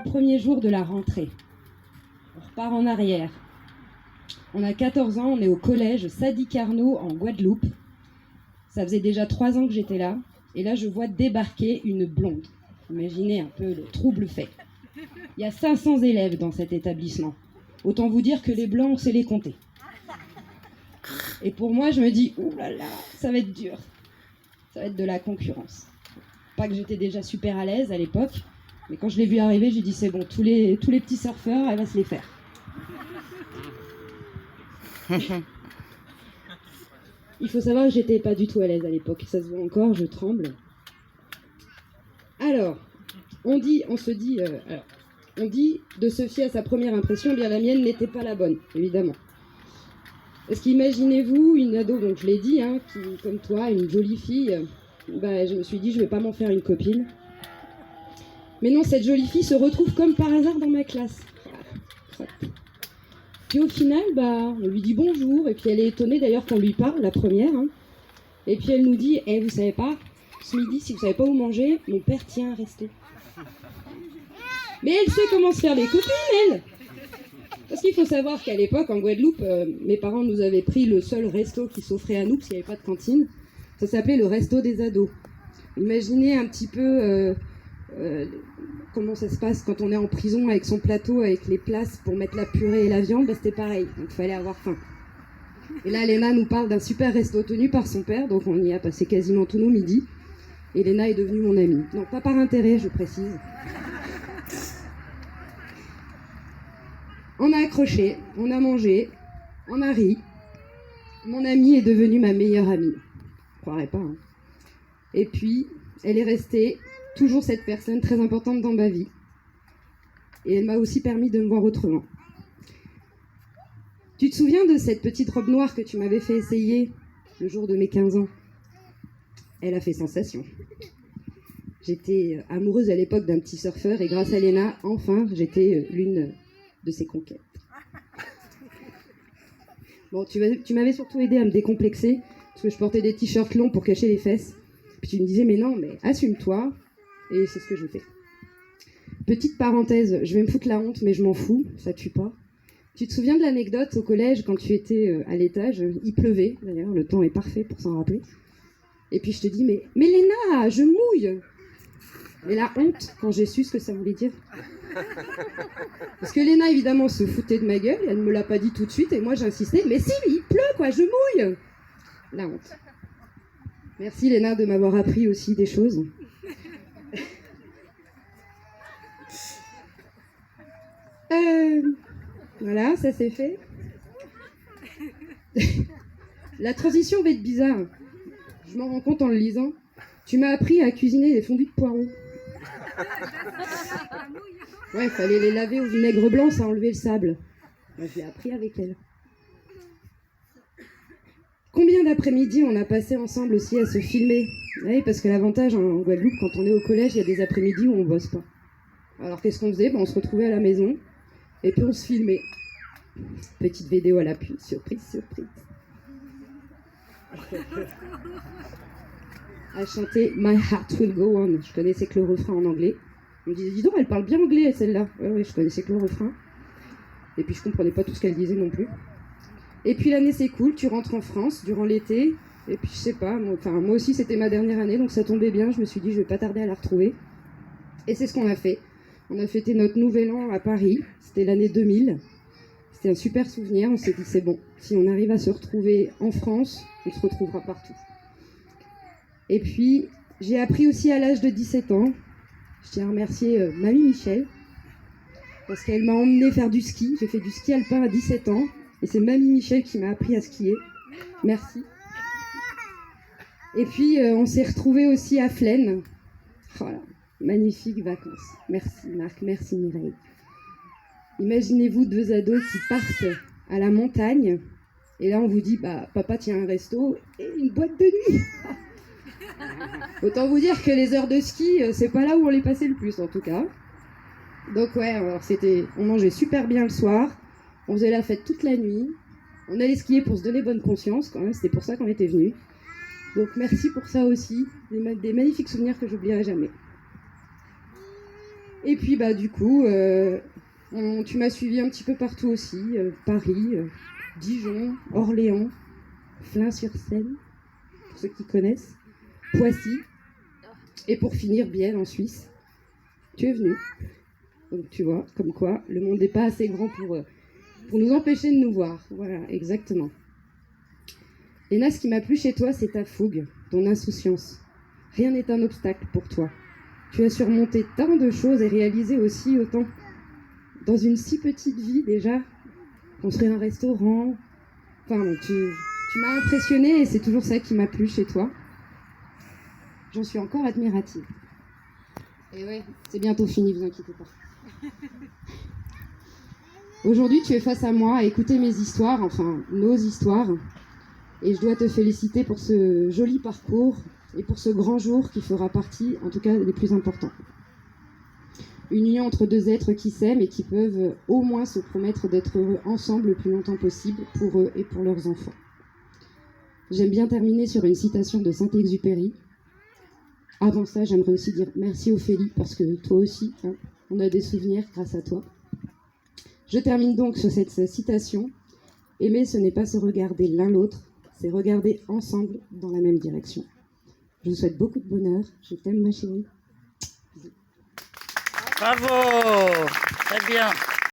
Premier jour de la rentrée. On repart en arrière. On a 14 ans, on est au collège Sadi Carnot en Guadeloupe. Ça faisait déjà 3 ans que j'étais là. Et là, je vois débarquer une blonde. Imaginez un peu le trouble fait. Il y a 500 élèves dans cet établissement. Autant vous dire que les blancs, on sait les compter. Et pour moi, je me dis, ouh là là, ça va être dur. Ça va être de la concurrence. Pas que j'étais déjà super à l'aise à l'époque, mais quand je l'ai vue arriver, j'ai dit, c'est bon, tous les petits surfeurs, elle va se les faire. Il faut savoir que j'étais pas du tout à l'aise à l'époque. Ça se voit encore, je tremble. Alors, on dit de se fier à sa première impression, bien la mienne n'était pas la bonne, évidemment. Est-ce qu'imaginez-vous une ado, donc je l'ai dit, hein, qui, comme toi, une jolie fille, je me suis dit, je vais pas m'en faire une copine. Mais non, cette jolie fille se retrouve comme par hasard dans ma classe. Puis au final, on lui dit bonjour, et puis elle est étonnée d'ailleurs qu'on lui parle, la première. Hein. Et puis elle nous dit, vous savez pas, ce midi, si vous savez pas où manger, mon père tient un resto. Mais elle sait comment se faire des copines, elle. Parce qu'il faut savoir qu'à l'époque, en Guadeloupe, mes parents nous avaient pris le seul resto qui s'offrait à nous, parce qu'il n'y avait pas de cantine. Ça s'appelait le resto des ados. Imaginez un petit peu comment ça se passe quand on est en prison avec son plateau, avec les places pour mettre la purée et la viande, c'était pareil, donc il fallait avoir faim. Et là, Léna nous parle d'un super resto tenu par son père, donc on y a passé quasiment tous nos midis. Et Léna est devenue mon amie. Non, pas par intérêt, je précise. On a accroché, on a mangé, on a ri. Mon amie est devenue ma meilleure amie. Je croirais pas, hein. Et puis, elle est restée toujours cette personne très importante dans ma vie. Et elle m'a aussi permis de me voir autrement. Tu te souviens de cette petite robe noire que tu m'avais fait essayer le jour de mes 15 ans ? Elle a fait sensation. J'étais amoureuse à l'époque d'un petit surfeur et grâce à Léna, enfin, j'étais l'une de ses conquêtes. Bon, tu m'avais surtout aidé à me décomplexer parce que je portais des t-shirts longs pour cacher les fesses. Puis tu me disais, mais non, mais assume-toi. Et c'est ce que je fais. Petite parenthèse, je vais me foutre la honte, mais je m'en fous, ça tue pas. Tu te souviens de l'anecdote au collège quand tu étais à l'étage ? Il pleuvait, d'ailleurs, le temps est parfait pour s'en rappeler. Et puis je te dis, mais Léna, je mouille. Et la honte, quand j'ai su ce que ça voulait dire. Parce que Léna, évidemment, se foutait de ma gueule, elle ne me l'a pas dit tout de suite, et moi j'insistais, mais si, il pleut, quoi, je mouille. La honte. Merci Léna de m'avoir appris aussi des choses. Voilà, ça c'est fait. La transition va être bizarre. Je m'en rends compte en le lisant. Tu m'as appris à cuisiner des fondus de poireaux. Ouais, fallait les laver au vinaigre blanc, ça enlevait le sable. Moi, je l'ai appris avec elle. Combien d'après-midi on a passé ensemble aussi à se filmer ? Oui, parce que l'avantage en Guadeloupe, quand on est au collège, il y a des après-midi où on bosse pas. Alors qu'est-ce qu'on faisait ? On se retrouvait à la maison et puis on se filmait. Petite vidéo à l'appui, surprise, surprise. À chanter My Heart Will Go On. Je connaissais que le refrain en anglais. On me disait, dis donc, elle parle bien anglais celle-là. Ouais, je connaissais que le refrain. Et puis je comprenais pas tout ce qu'elle disait non plus. Et puis l'année s'écoule, tu rentres en France durant l'été. Et puis je sais pas, moi aussi c'était ma dernière année, donc ça tombait bien. Je me suis dit, je vais pas tarder à la retrouver. Et c'est ce qu'on a fait. On a fêté notre nouvel an à Paris. C'était l'année 2000. C'était un super souvenir. On s'est dit, c'est bon. Si on arrive à se retrouver en France, on se retrouvera partout. Et puis, j'ai appris aussi à l'âge de 17 ans. Je tiens à remercier Mamie Michel. Parce qu'elle m'a emmenée faire du ski. J'ai fait du ski alpin à 17 ans. Et c'est Mamie Michel qui m'a appris à skier. Merci. Et puis, on s'est retrouvés aussi à Flaine. Voilà. Magnifiques vacances. Merci Marc, merci Mireille. Imaginez-vous 2 ados qui partent à la montagne. Et là, on vous dit, papa tient un resto et une boîte de nuit. Autant vous dire que les heures de ski, c'est pas là où on les passait le plus en tout cas. Donc ouais, alors on mangeait super bien le soir, on faisait la fête toute la nuit, on allait skier pour se donner bonne conscience quand même, c'était pour ça qu'on était venus. Donc merci pour ça aussi, des magnifiques souvenirs que j'oublierai jamais. Et puis, bah, du coup, tu m'as suivi un petit peu partout aussi. Paris, Dijon, Orléans, Flins-sur-Seine, pour ceux qui connaissent, Poissy. Et pour finir, Bienne, en Suisse. Tu es venu. Donc, tu vois, comme quoi, le monde n'est pas assez grand pour nous empêcher de nous voir. Voilà, exactement. Léna, ce qui m'a plu chez toi, c'est ta fougue, ton insouciance. Rien n'est un obstacle pour toi. Tu as surmonté tant de choses et réalisé aussi autant. Dans une si petite vie déjà, construire un restaurant. Enfin, bon, tu m'as impressionnée et c'est toujours ça qui m'a plu chez toi. J'en suis encore admirative. Et ouais, c'est bientôt fini, vous inquiétez pas. Aujourd'hui, tu es face à moi à écouter mes histoires, enfin nos histoires. Et je dois te féliciter pour ce joli parcours et pour ce grand jour qui fera partie, en tout cas, des plus importants. Une union entre deux êtres qui s'aiment et qui peuvent au moins se promettre d'être heureux ensemble le plus longtemps possible pour eux et pour leurs enfants. J'aime bien terminer sur une citation de Saint-Exupéry. Avant ça, j'aimerais aussi dire merci Ophélie, parce que toi aussi, hein, on a des souvenirs grâce à toi. Je termine donc sur cette citation. Aimer, ce n'est pas se regarder l'un l'autre, c'est regarder ensemble dans la même direction. Je vous souhaite beaucoup de bonheur. Je t'aime, ma chérie. Bravo, très bien.